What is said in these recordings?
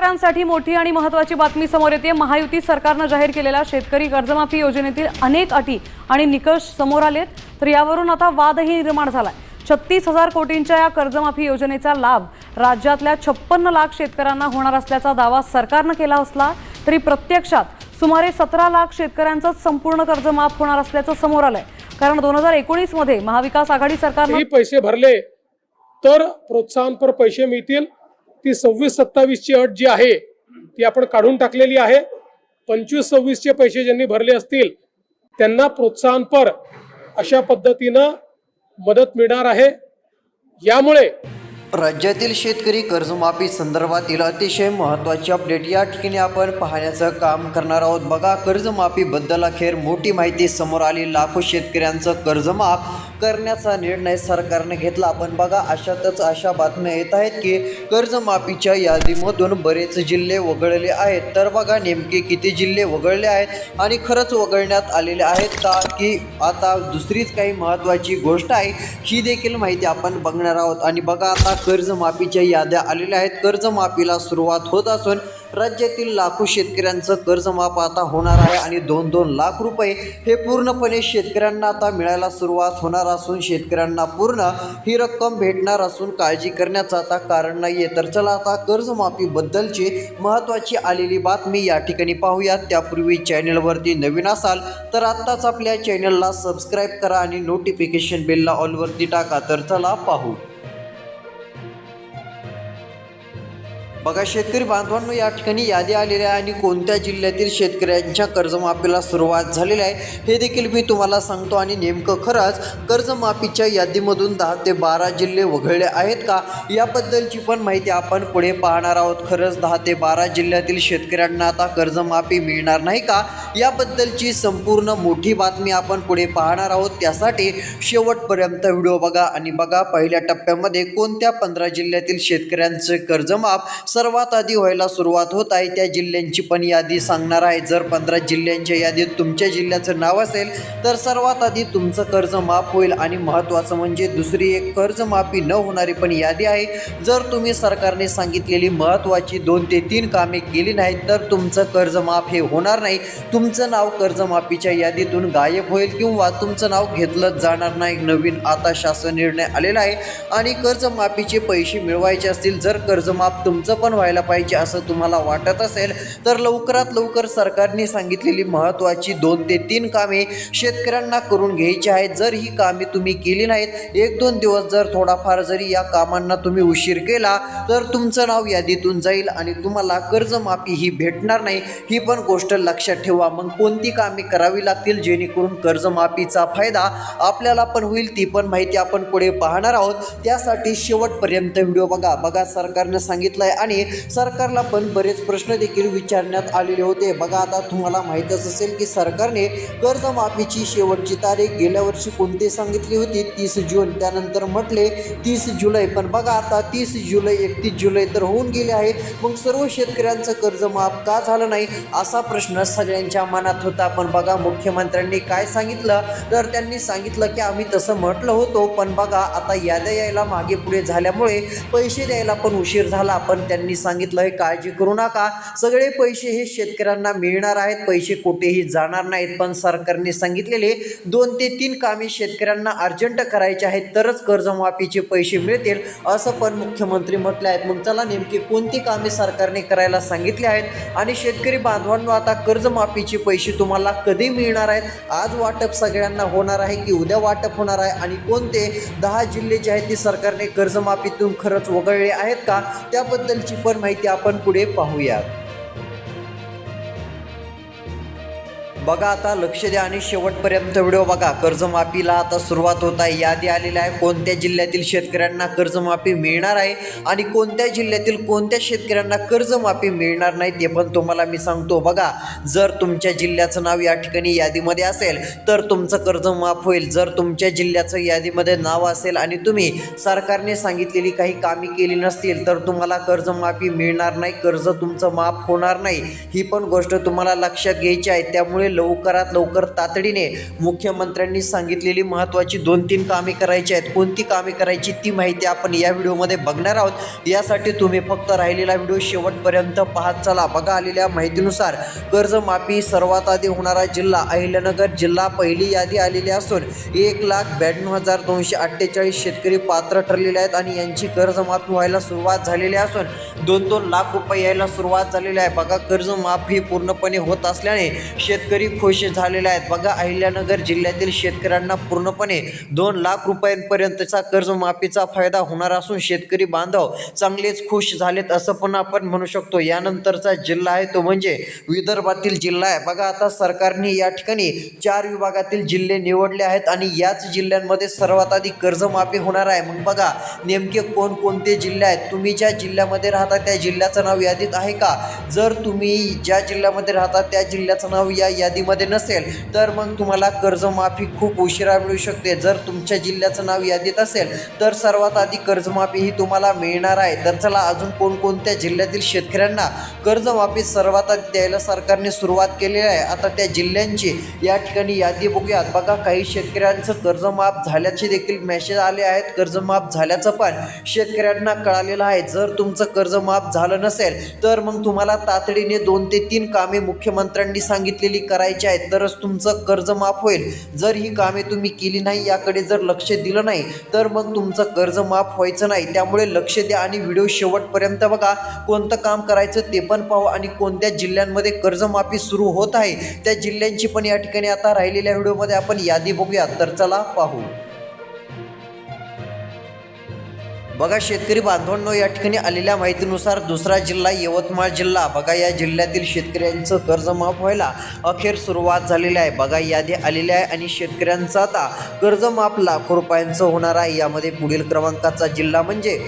शेतकऱ्यांसाठी मोठी आणि महत्त्वाची बातमी समोर येते। महायुती सरकारने जाहीर केलेल्या शेतकरी कर्जमाफी योजनेतील अनेक अटी आणि निकष समोर आलेत, तर यावरून आता वादही निर्माण झालाय। 36,000 कोटींच्या या कर्जमाफी योजनेचा लाभ राज्यातल्या 56 लाख शेतकऱ्यांना होणार असल्याचा दावा सरकारने केला असला तरी प्रत्यक्षात सुमारे 17 लाख शेतकऱ्यांचं संपूर्ण कर्ज माफ होणार असल्याचं समोर आलंय। कारण 2019 मध्ये महाविकास आघाडी सरकारने पैसे भरले तर प्रोत्साहनपर पैसे मिळतील। ती 26-27 ची अट जी आहे ती आपण काढून टाकलेली आहे। 25-26 चे पैसे ज्यांनी भरले असतील त्यांना प्रोत्साहनपर अशा पद्धतीने मदत मिळणार आहे। यामुळे राज्यातील शेतकरी कर्जमाफी संदर्भातील अतिशय महत्त्वाची अपडेट या ठिकाणी आपण पाहण्याचं काम करणार आहोत। बघा, कर्जमाफीबद्दल अखेर मोठी माहिती समोर आली। लाखो शेतकऱ्यांचं कर्जमाफ करण्याचा निर्णय सरकारने घेतला। आपण बघा, अशातच अशा बातम्या येत आहेत की कर्जमाफीच्या यादीमधून बरेच जिल्हे वगळले आहेत। तर बघा, नेमके किती जिल्हे वगळले आहेत आणि खरंच वगळण्यात आलेले आहेत का, की आता दुसरीच काही महत्त्वाची गोष्ट आहे ही देखील माहिती आपण बघणार आहोत। आणि बघा, आता कर्जमाफीच्या याद्या आलेल्या आहेत। कर्जमाफीला सुरुवात होत असून राज्यातील लाखो शेतकऱ्यांचं कर्जमाफ आता होणार आहे आणि 2-2 लाख रुपये हे पूर्णपणे शेतकऱ्यांना आता मिळायला सुरुवात होणार असून शेतकऱ्यांना पूर्ण ही रक्कम भेटणार असून काळजी करण्याचं आता कारण नाहीये। तर चला आता कर्जमाफीबद्दलची महत्त्वाची आलेली बातमी या ठिकाणी पाहूयात। त्यापूर्वी चॅनलवरती नवीन असाल तर आत्ताच आपल्या चॅनलला सबस्क्राईब करा आणि नोटिफिकेशन बेलला ऑलवरती टाका। तर चला पाहू। बघा, शेतकरी बांधवांनो, या ठिकाणी यादी आलेली आहे आणि कोणत्या जिल्ह्यातील शेतकऱ्यांच्या कर्जमाफीला सुरुवात झालेली आहे हे देखील मी तुम्हाला सांगतो। आणि नेमकं खरंच कर्जमाफीच्या यादीमधून 10 ते 12 जिल्हे वगळले आहेत का याबद्दलची पण माहिती आपण पुढे पाहणार आहोत। खरंच 10 ते 12 जिल्ह्यातील शेतकऱ्यांना आता कर्जमाफी मिळणार नाही का याबद्दलची संपूर्ण मोठी बातमी आपण पुढे पाहणार आहोत। त्यासाठी शेवटपर्यंत व्हिडिओ बघा। आणि बघा, पहिल्या टप्प्यामध्ये कोणत्या 15 जिल्ह्यातील शेतकऱ्यांचे कर्जमाफ सर्वात आधी व्हायला सुरुवात होत आहे त्या जिल्ह्यांची पण यादी सांगणार आहे। जर 15 जिल्ह्यांच्या यादीत तुमच्या जिल्ह्याचं नाव असेल तर सर्वात आधी तुमचं कर्ज माफ होईल। आणि महत्त्वाचं म्हणजे दुसरी एक कर्जमाफी न होणारी पण यादी आहे। जर तुम्ही सरकारने सांगितलेली महत्त्वाची 2 ते 3 कामे केली नाहीत तर तुमचं कर्ज माफ हे होणार नाही। तुमचं नाव कर्जमाफीच्या यादीतून गायब होईल किंवा तुमचं नाव घेतलं जाणार नाही। नवीन आता शासन निर्णय आलेला आहे आणि कर्जमाफीचे पैसे मिळवायचे असतील, जर कर्जमाफ तुमचं पण व्हायला पाहिजे असं तुम्हाला वाटत असेल तर लवकरात लवकर सरकारने सांगितलेली महत्त्वाची 2 ते 3 कामे शेतकऱ्यांना करून घ्यायची आहेत। जर ही कामे तुम्ही केली नाहीत, 1-2 दिवस जर थोडाफार जरी या कामांना तुम्ही उशीर केला तर तुमचं नाव यादीतून जाईल आणि तुम्हाला कर्जमाफी ही भेटणार नाही। ही पण गोष्ट लक्षात ठेवा। मग कोणती कामे करावी लागतील जेणेकरून कर्जमाफीचा फायदा आपल्याला पण होईल ती पण माहिती आपण पुढे पाहणार आहोत। त्यासाठी शेवटपर्यंत व्हिडिओ बघा। बघा, सरकारने सांगितलं आणि सरकारला पण बरेच प्रश्न देखील विचारण्यात आलेले होते। बघा, आता तुम्हाला माहीतच असेल की सरकारने कर्जमाफीची शेवटची तारीख गेल्या वर्षी कोणती सांगितली होती, 30 जून। त्यानंतर म्हटले 30 जुलै, पण बघा आता 30 जुलै 31 जुलै तर होऊन गेले आहे। मग सर्व शेतकऱ्यांचं कर्ज माफ का झालं नाही असा प्रश्न सगळ्यांच्या मनात होता। पण बघा, मुख्यमंत्र्यांनी काय सांगितलं तर त्यांनी सांगितलं की आम्ही तसं म्हटलं होतो, पण बघा आता याद्या यायला मागे पुढे झाल्यामुळे पैसे द्यायला पण उशीर झाला। पण त्यांनी सांगितलं आहे काळजी करू नका, सगळे पैसे हे शेतकऱ्यांना मिळणार आहेत, पैसे कुठेही जाणार नाहीत। पण सरकारने सांगितलेले 2 ते 3 कामे शेतकऱ्यांना अर्जंट करायचे आहेत तरच कर्जमाफीचे पैसे मिळतील असं पण मुख्यमंत्री म्हटले आहेत। मग चला, नेमकी कोणती कामे सरकारने करायला सांगितले आहेत आणि शेतकरी बांधवांनो, आता कर्जमाफीचे पैसे तुम्हाला कधी मिळणार आहेत? आज वाटप सगळ्यांना होणार आहे की उद्या वाटप होणार आहे? आणि कोणते 10 जिल्हे जे आहेत ते सरकारने कर्जमाफीतून खरंच वगळले आहेत का त्याबद्दलची पण माहिती आपण पुढे पाहूया। बघा, आता लक्ष द्या आणि शेवटपर्यंत व्हिडिओ बघा। कर्जमाफीला आता सुरुवात होत आहे, यादी आलेली आहे। कोणत्या जिल्ह्यातील शेतकऱ्यांना कर्जमाफी मिळणार आहे आणि कोणत्या जिल्ह्यातील कोणत्या शेतकऱ्यांना कर्जमाफी मिळणार नाही ते पण तुम्हाला मी सांगतो। बघा, जर तुमच्या जिल्ह्याचं नाव या ठिकाणी यादीमध्ये असेल तर तुमचं कर्ज माफ होईल। जर तुमच्या जिल्ह्याचं यादीमध्ये नाव असेल आणि तुम्ही सरकारने सांगितलेली काही कामे केली नसतील तर तुम्हाला कर्जमाफी मिळणार नाही, कर्ज तुमचं माफ होणार नाही। ही पण गोष्ट तुम्हाला लक्षात घ्यायची आहे। त्यामुळे लवकरात लवकर तातडीने मुख्यमंत्र्यांनी सांगितलेली महत्त्वाची 2-3 कामे करायची आहेत. कोणती कामे करायची ती माहिती आपण या व्हिडिओमध्ये बघणार आहोत. यासाठी तुम्ही फक्त राहिलेला व्हिडिओ शेवटपर्यंत पाहत चला. बघा, आलेल्या माहितीनुसार कर्जमाफी सर्वात आधी होणारा जिल्हा अहिल्यानगर जिल्हा पहिली यादी आलेली असून 1,92,248 शेतकरी पात्र ठरलेले आहेत आणि यांची कर्जमाफी व्हायला सुरुवात झालेली असून 2-2 लाख रुपये यायला सुरुवात झालेली आहे. बघा, कर्जमाफी पूर्णपणे होत असल्याने शेतकरी खुश झालेले आहेत. बघा, अहिल्यानगर जिल्ह्यातील शेतकऱ्यांना पूर्णपणे 2 लाख रुपयांपर्यंतचा कर्जमाफीचा फायदा होणार असून शेतकरी बांधव चांगलेच खुश झालेत असं पण आपण म्हणू शकतो. यानंतरचा जिल्हा आहे तो म्हणजे विदर्भातील जिल्हा आहे. बघा, आता सरकारने या ठिकाणी 4 विभागातील जिल्हे निवडले आहेत आणि याच जिल्ह्यांमध्ये सर्वात आधी कर्जमाफी होणार आहे. मग बघा, नेमके कोणकोणते जिल्हे आहेत? तुम्ही ज्या जिल्ह्यामध्ये राहता त्या जिल्ह्याचं नाव यादीत आहे का? जर तुम्ही ज्या जिल्ह्यामध्ये राहता त्या जिल्ह्याचं नाव या यादीमध्ये नसेल तर मग तुम्हाला कर्जमाफी खूप उशिरा मिळू शकते. जर तुमच्या जिल्ह्याचं नाव यादीत असेल तर सर्वात आधी कर्जमाफी ही तुम्हाला मिळणार आहे. तर चला, अजून कोणकोणत्या जिल्ह्यातील शेतकऱ्यांना कर्जमाफी सर्वात आधी द्यायला सरकारने सुरुवात केलेली आहे. आता त्या जिल्ह्यांची या ठिकाणी यादी बघूयात. बघा, काही शेतकऱ्यांचं कर्जमाफ झाल्याचे देखील मेसेज आले आहेत. कर्जमाफ झाल्याचं पण शेतकऱ्यांना कळालेलं आहे. जर तुमचं कर्जमाफ झालं नसेल तर मग तुम्हाला तातडीने 2 ते 3 कामे मुख्यमंत्र्यांनी सांगितलेली करायची आहेत तरच तुमचं कर्जमाफ होईल. जर ही कामे तुम्ही केली नाही, याकडे जर लक्ष दिलं नाही तर मग तुमचं कर्जमाफ व्हायचं नाही. त्यामुळे लक्ष द्या आणि व्हिडिओ शेवटपर्यंत बघा. कोणतं काम करायचं ते पण पाहू आणि कोणत्या जिल्ह्यांमध्ये कर्जमाफी सुरू होत आहे त्या जिल्ह्यांची पण या ठिकाणी आता राहिलेल्या व्हिडिओमध्ये आपण यादी बघूया. तर चला पाहू. बघा, शेतकरी बांधवांनो, या ठिकाणी आलेल्या माहितीनुसार दुसरा जिल्हा यवतमाळ जिल्हा. बघा, या जिल्ह्यातील शेतकऱ्यांचं कर्जमाफ व्हायला अखेर सुरुवात झालेली आहे. बघा, यादी आलेली आहे आणि शेतकऱ्यांचं आता कर्जमाफ लाखो रुपयांचं होणार आहे. यामध्ये पुढील क्रमांकाचा जिल्हा म्हणजे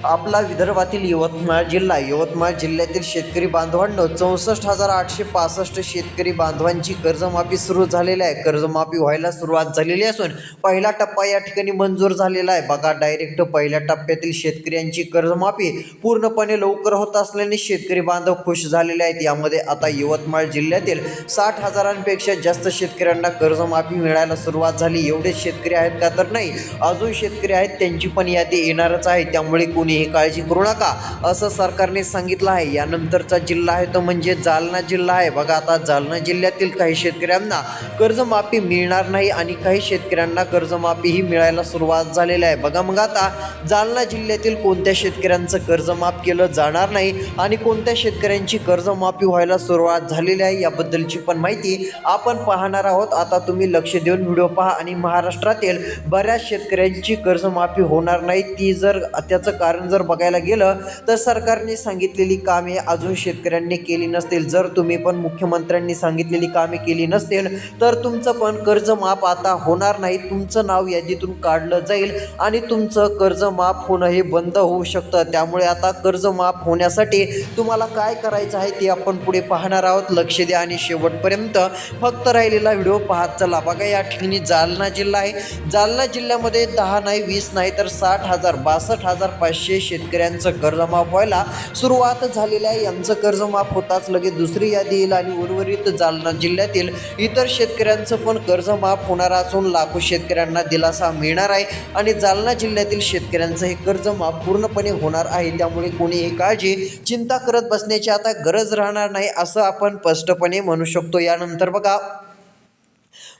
आपला विदर्भातील यवतमाळ जिल्हा. यवतमाळ जिल्ह्यातील शेतकरी बांधवांनो 64,865 शेतकरी बांधवांची कर्जमाफी सुरू झालेली आहे. कर्जमाफी व्हायला सुरुवात झालेली असून पहिला टप्पा या ठिकाणी मंजूर झालेला आहे. बघा, डायरेक्ट पहिल्या टप्प्यातील शेतकऱ्यांची कर्जमाफी पूर्णपणे लवकर होत असल्याने शेतकरी बांधव खुश झालेले आहेत. यामध्ये आता यवतमाळ जिल्ह्यातील 60,000पेक्षा जास्त शेतकऱ्यांना कर्जमाफी मिळायला सुरुवात झाली. एवढेच शेतकरी आहेत का? तर नाही, अजून शेतकरी आहेत, त्यांची पण यादी येणारच आहे. त्यामुळे कोणीही काळजी करू नका असं सरकारने सांगितलं आहे. यानंतरचा जिल्हा आहे तो म्हणजे जालना जिल्हा आहे. बघा, आता जालना जिल्ह्यातील काही शेतकऱ्यांना कर्जमाफी मिळणार नाही आणि काही शेतकऱ्यांना कर्जमाफी ही मिळायला सुरुवात झालेली आहे. बघा, मग आता जालना जिल्ह्यातील कोणत्या शेतकऱ्यांचं कर्जमाफ केलं जाणार नाही आणि कोणत्या शेतकऱ्यांची कर्जमाफी व्हायला सुरुवात झालेली आहे याबद्दलची पण माहिती आपण पाहणार आहोत. आता तुम्ही लक्ष देऊन व्हिडिओ पहा. आणि महाराष्ट्रातील बऱ्याच शेतकऱ्यांची कर्जमाफी होणार नाही. ती जर त्याचं कारण जर बघायला गेलं तर सरकारने सांगितलेली कामे अजून शेतकऱ्यांनी केली नसतील. जर तुम्ही पण मुख्यमंत्र्यांनी सांगितलेली कामे केली नसतील तर तुमचं पण कर्जमाफ आता होणार नाही. तुमचं नाव यादीतून काढलं जाईल आणि तुमचं कर्जमाफ होणं हे बंद होऊ शकतं. त्यामुळे आता कर्जमाफ होण्यासाठी तुम्हाला काय करायचं आहे ते आपण पुढे पाहणार आहोत. लक्ष द्या आणि शेवटपर्यंत फक्त राहिलेला व्हिडिओ पाहत चला. बघा, या ठिकाणी जालना जिल्हा आहे. जालना जिल्ह्यामध्ये 10 नाही 20 नाही तर 60,000 62,500 शेतकऱ्यांचं कर्जमाफ व्हायला सुरुवात झालेली आहे. यांचं कर्जमाफ होताच लगेच दुसरी यादी येईल आणि उर्वरित जालना जिल्ह्यातील इतर शेतकऱ्यांचं पण कर्जमाफ होणार असून लाखो शेतकऱ्यांना दिलासा मिळणार आहे आणि जालना जिल्ह्यातील शेतकऱ्यांचं हे कर्जमाफ पूर्णपणे होणार आहे. त्यामुळे कोणीही काळजी चिंता करत बसण्याची आता गरज राहणार नाही असं आपण स्पष्टपणे म्हणू शकतो. यानंतर बघा,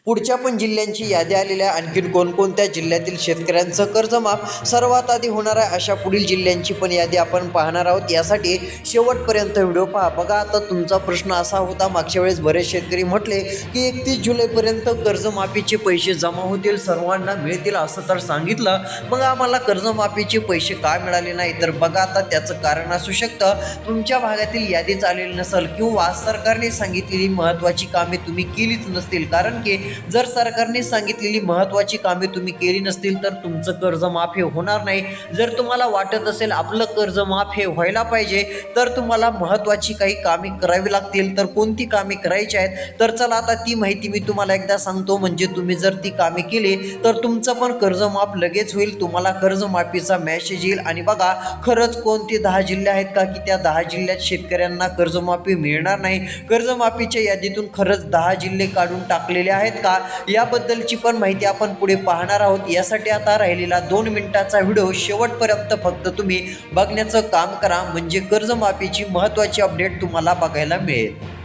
पुढच्या पण जिल्ह्यांची यादी आलेली आहे. आणखीन कोणकोणत्या जिल्ह्यातील शेतकऱ्यांचं कर्जमाफ सर्वात आधी होणार आहे अशा पुढील जिल्ह्यांची पण यादी आपण पाहणार आहोत. यासाठी शेवटपर्यंत व्हिडिओ पहा. बघा, आता तुमचा प्रश्न असा होता, मागच्या वेळेस बरेच शेतकरी म्हटले की 31 जुलैपर्यंत कर्जमाफीचे पैसे जमा होतील, सर्वांना मिळतील असं तर सांगितलं. मग आम्हाला कर्जमाफीचे पैसे का मिळाले नाही? तर बघा, आता त्याचं कारण असू शकतं तुमच्या भागातील यादीच आलेली नसेल किंवा सरकारने सांगितलेली महत्त्वाची कामे तुम्ही केलीच नसतील. कारण की जर सरकारने सांगितलेली महत्त्वाची कामे तुम्ही केली नसतील तर तुमचं कर्ज माफ हे होणार नाही. जर तुम्हाला वाटत असेल आपलं कर्ज माफ हे व्हायला पाहिजे तर तुम्हाला महत्त्वाची काही कामे करावी लागतील. तर कोणती कामे करायची आहेत तर चला आता ती माहिती मी तुम्हाला एकदा सांगतो. म्हणजे तुम्ही जर ती कामे केली तर तुमचं पण कर्ज माफ लगेच होईल. तुम्हाला कर्जमाफीचा मेसेज येईल. आणि बघा खरंच कोणते 10 जिल्हे आहेत का की त्या 10 जिल्ह्यात शेतकऱ्यांना कर्जमाफी मिळणार नाही. कर्जमाफीच्या यादीतून खरंच 10 जिल्हे काढून टाकलेले आहेत का याबद्दलची पण माहिती आपण पुढे पाहणार आहोत. यासाठी आता राहिलेला 2 मिनिटाचा व्हिडिओ शेवटपर्यंत फक्त तुम्ही बघण्याचं काम करा. म्हणजे कर्जमाफीची महत्त्वाची अपडेट तुम्हाला बघायला मिळेल.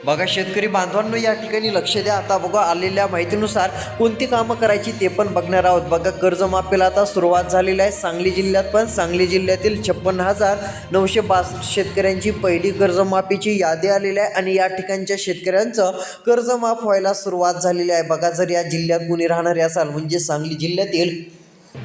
बघा शेतकरी बांधवांनो या ठिकाणी लक्ष द्या. आता बघा आलेल्या माहितीनुसार कोणती कामं करायची ते पण बघणार आहोत. बघा कर्जमाफीला आता सुरुवात झालेली आहे. सांगली जिल्ह्यात पण सांगली जिल्ह्यातील 56,962 शेतकऱ्यांची पहिली कर्जमाफीची यादी आलेली आहे आणि या ठिकाणच्या शेतकऱ्यांचं कर्ज माफ व्हायला सुरुवात झालेली आहे. बघा जर या जिल्ह्यात कोणी राहणारे असाल म्हणजे सांगली जिल्ह्यातील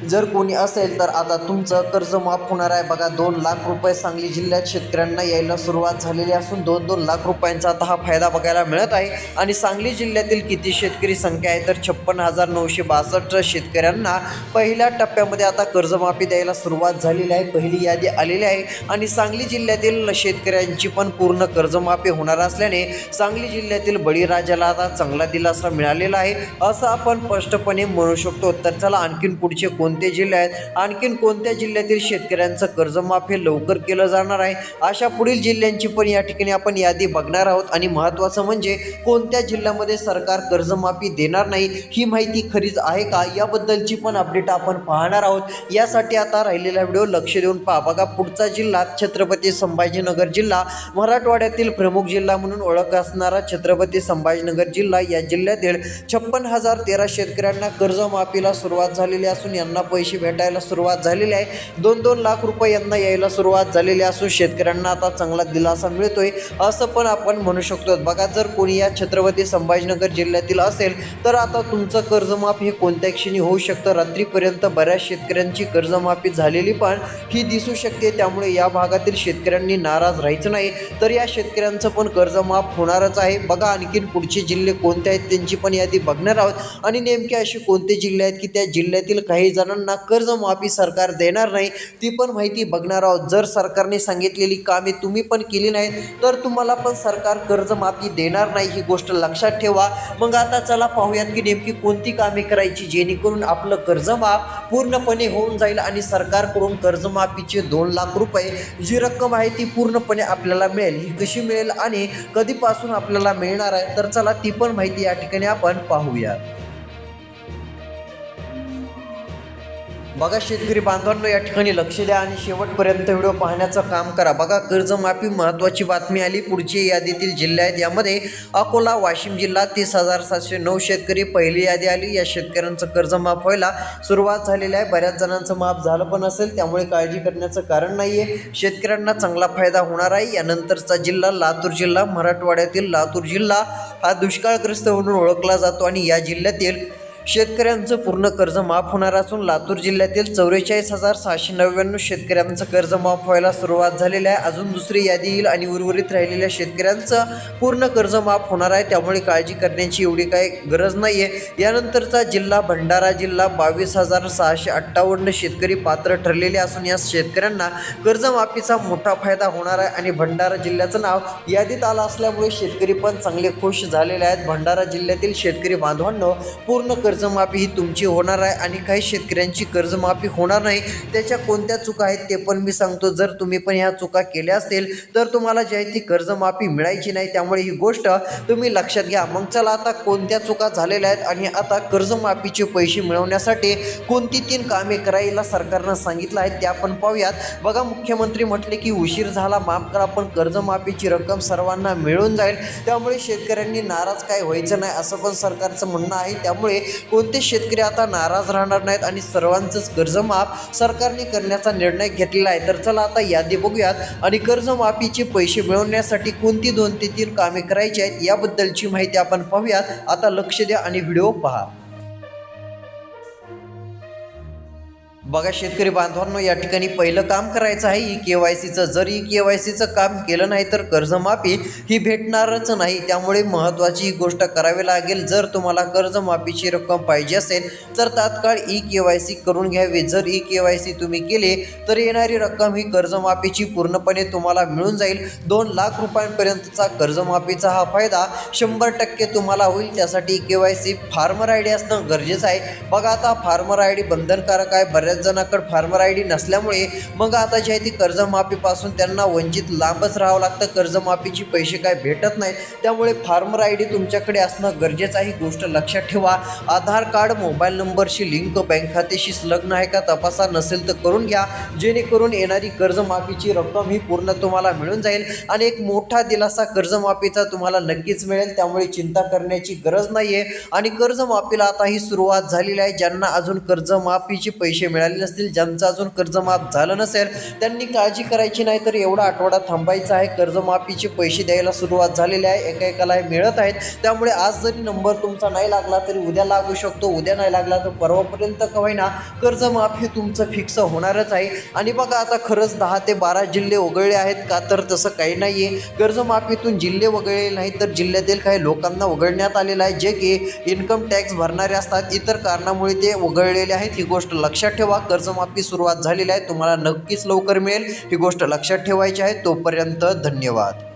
जर कोणी असेल तर आता तुमचं कर्ज माफ होणार आहे. बघा 2 लाख रुपये सांगली जिल्ह्यात शेतकऱ्यांना यायला सुरुवात झालेली असून 2-2 लाख रुपयांचा आता हा फायदा बघायला मिळत आहे. आणि सांगली जिल्ह्यातील किती शेतकरी संख्या आहे तर 56,962 शेतकऱ्यांना पहिल्या टप्प्यामध्ये आता कर्जमाफी द्यायला सुरुवात झालेली आहे. पहिली यादी आलेली आहे आणि सांगली जिल्ह्यातील शेतकऱ्यांची पण पूर्ण कर्जमाफी होणार असल्याने सांगली जिल्ह्यातील बळीराजाला आता चांगला दिलासा मिळालेला आहे असं आपण स्पष्टपणे म्हणू शकतो. तर चला आणखीन पुढचे कोणते जिल्हे आहेत, आणखीन कोणत्या जिल्ह्यातील शेतकऱ्यांचं कर्जमाफी लवकर केलं जाणार आहे अशा पुढील जिल्ह्यांची पण या ठिकाणी आपण यादी बघणार आहोत. आणि महत्त्वाचं म्हणजे कोणत्या जिल्ह्यामध्ये सरकार कर्जमाफी देणार नाही ही माहिती खरीच आहे का याबद्दलची पण अपडेट आपण पाहणार आहोत. यासाठी आता राहिलेला व्हिडिओ लक्ष देऊन पहा. बघा पुढचा जिल्हा छत्रपती संभाजीनगर जिल्हा, मराठवाड्यातील प्रमुख जिल्हा म्हणून ओळख असणारा छत्रपती संभाजीनगर जिल्हा. या जिल्ह्यातील 56,013 शेतकऱ्यांना कर्जमाफीला सुरुवात झालेली असून यांना पैसे भेटायला सुरुवात झालेली आहे. 2-2 लाख रुपये यांना यायला सुरुवात झालेली असून शेतकऱ्यांना आता चांगला दिलासा मिळतोय असं पण आपण म्हणू शकतो. बघा जर कोणी या छत्रपती संभाजीनगर जिल्ह्यातील असेल तर आता तुमचं कर्जमाफ हे कोणत्या क्षणी होऊ शकतं. रात्रीपर्यंत बऱ्याच शेतकऱ्यांची कर्जमाफी झालेली पण ही दिसू शकते. त्यामुळे या भागातील शेतकऱ्यांनी नाराज राहायचं नाही. तर या शेतकऱ्यांचं पण कर्जमाफ होणारच आहे. बघा आणखीन पुढचे जिल्हे कोणते आहेत त्यांची पण यादी बघणार आहोत आणि नेमके असे कोणते जिल्हे आहेत की त्या जिल्ह्यातील काही जणांना कर्जमाफी सरकार देणार नाही ती पण माहिती बघणार आहोत. जर सरकारने सांगितलेली कामे तुम्ही पण केली नाहीत तर तुम्हाला पण सरकार कर्जमाफी देणार नाही ही गोष्ट लक्षात ठेवा. मग आता चला पाहूयात की नेमकी कोणती कामे करायची जेणेकरून आपलं कर्जमाफ पूर्णपणे होऊन जाईल आणि सरकारकडून कर्जमाफीचे 2 लाख रुपये जी रक्कम आहे ती पूर्णपणे आपल्याला मिळेल. ही कशी मिळेल आणि कधीपासून आपल्याला मिळणार आहे तर चला ती पण माहिती या ठिकाणी आपण पाहूया. बघा शेतकरी बांधवांनो या ठिकाणी लक्ष द्या आणि शेवटपर्यंत व्हिडिओ पाहण्याचं काम करा. बघा कर्जमाफी महत्त्वाची बातमी आली. पुढची यादीतील जिल्हे आहेत यामध्ये अकोला, वाशिम जिल्हा 30,709 शेतकरी पहिली यादी आली. या शेतकऱ्यांचं कर्ज माफ व्हायला सुरुवात झालेली आहे. बऱ्याच जणांचं माफ झालं पण असेल त्यामुळे काळजी करण्याचं कारण नाही आहे. शेतकऱ्यांना चांगला फायदा होणार आहे. यानंतरचा जिल्हा लातूर जिल्हा, मराठवाड्यातील लातूर जिल्हा हा दुष्काळग्रस्त म्हणून ओळखला जातो आणि या जिल्ह्यातील शेतकऱ्यांचं पूर्ण कर्ज माफ होणार असून लातूर जिल्ह्यातील 44,699 शेतकऱ्यांचं कर्ज माफ व्हायला सुरुवात झालेली आहे. अजून दुसरी यादी येईल आणि उर्वरित राहिलेल्या शेतकऱ्यांचं पूर्ण कर्ज माफ होणार आहे. त्यामुळे काळजी करण्याची एवढी काही गरज नाही आहे. यानंतरचा जिल्हा भंडारा जिल्हा 22,658 शेतकरी पात्र ठरलेले असून या शेतकऱ्यांना कर्जमाफीचा मोठा फायदा होणार आहे आणि भंडारा जिल्ह्याचं नाव यादीत आलं असल्यामुळे शेतकरी पण चांगले खुश झालेले आहेत. भंडारा जिल्ह्यातील शेतकरी बांधवांनो पूर्ण कर्जमाफी ही तुमची होणार आहे आणि काही शेतकऱ्यांची कर्जमाफी होणार नाही. त्याच्या कोणत्या चुका आहेत ते पण मी सांगतो. जर तुम्ही पण ह्या चुका केल्या असतील तर तुम्हाला जी आहे ती कर्जमाफी मिळायची नाही. त्यामुळे ही गोष्ट तुम्ही लक्षात घ्या. मग चला आता कोणत्या चुका झालेल्या आहेत आणि आता कर्जमाफीचे पैसे मिळवण्यासाठी कोणती 3 कामे करायला सरकारनं सांगितलं आहे ते आपण पाहूयात. बघा मुख्यमंत्री म्हटले की उशीर झाला माफ करा पण कर्जमाफीची रक्कम सर्वांना मिळून जाईल. त्यामुळे शेतकऱ्यांनी नाराज काय व्हायचं नाही असं पण सरकारचं म्हणणं आहे. त्यामुळे कोणते शेतकरी आता नाराज राहणार नाहीत आणि सर्वांचंच कर्जमाफ सरकारने करण्याचा निर्णय घेतलेला आहे. तर चला आता यादी बघूयात आणि कर्जमाफीचे पैसे मिळवण्यासाठी कोणती 2 ते 3 कामे करायची आहेत याबद्दलची माहिती आपण पाहूयात. आता लक्ष द्या आणि व्हिडिओ पहा. बघा शेतकरी बांधवांनो, या ठिकाणी पहिलं काम करायचं आहे KYCचं. जर KYCचं काम केलं नाही तर कर्जमाफी ही भेटणारच नाही. त्यामुळे महत्त्वाची ही गोष्ट करावी लागेल. जर तुम्हाला कर्जमाफीची रक्कम पाहिजे असेल तर तात्काळ KYC करून घ्यावी. जर KYC तुम्ही केले तर येणारी रक्कम ही कर्जमाफीची पूर्णपणे तुम्हाला मिळून जाईल. 2 लाख रुपयांपर्यंतचा कर्जमाफीचा हा फायदा 100% तुम्हाला होईल. त्यासाठी KYC फार्मर ID असणं गरजेचं आहे. बघा आता फार्मर ID बंधनकारक आहे. बऱ्याच जणांकडे फार्मर ID नसल्यामुळे मग आता जे आहे ती कर्जमाफीपासून त्यांना वंचित लांबच राहावं लागतं. कर्जमाफीचे पैसे काय भेटत नाहीत. त्यामुळे फार्मर ID तुमच्याकडे असणं गरजेचं आहे. ही गोष्ट लक्षात ठेवा. आधार कार्ड मोबाईल नंबरशी लिंक, बँक खात्याशी संलग्न आहे का तपासा. नसेल तर करून घ्या, जेणेकरून येणारी कर्जमाफीची रक्कम ही पूर्ण तुम्हाला मिळून जाईल आणि एक मोठा दिलासा कर्जमाफीचा तुम्हाला नक्कीच मिळेल. त्यामुळे चिंता करण्याची गरज नाही आहे. आणि कर्जमाफीला आता ही सुरुवात झालेली आहे. ज्यांना अजून कर्जमाफीचे पैसे मिळाले नसतील, ज्यांचं अजून कर्जमाफ झालं नसेल, त्यांनी काळजी करायची नाही. तर एवढा आठवडा थांबायचा आहे. कर्जमाफीचे पैसे द्यायला सुरुवात झालेली आहे. एकेकाला मिळत आहेत. त्यामुळे आज जरी नंबर तुमचा नाही लागला तरी उद्या लागू शकतो. उद्या नाही लागला तर परवापर्यंत का होईना कर्जमाफी तुमचं फिक्स होणारच आहे. आणि बघा आता खरंच 10 ते 12 जिल्हे वगळले आहेत का, तर तसं काही नाही आहे. कर्जमाफीतून जिल्हे वगळले नाही तर जिल्ह्यातील काही लोकांना वगळण्यात आलेलं आहे, जे की इन्कम टॅक्स भरणारे असतात. इतर कारणामुळे ते वगळलेले आहेत. ही गोष्ट लक्षात ठेवा. कर्जमाफी सुरुवात झालेली आहे. तुम्हाला नक्कीच लवकर मिळेल. ही गोष्ट लक्षात ठेवायची आहे. तोपर्यंत धन्यवाद.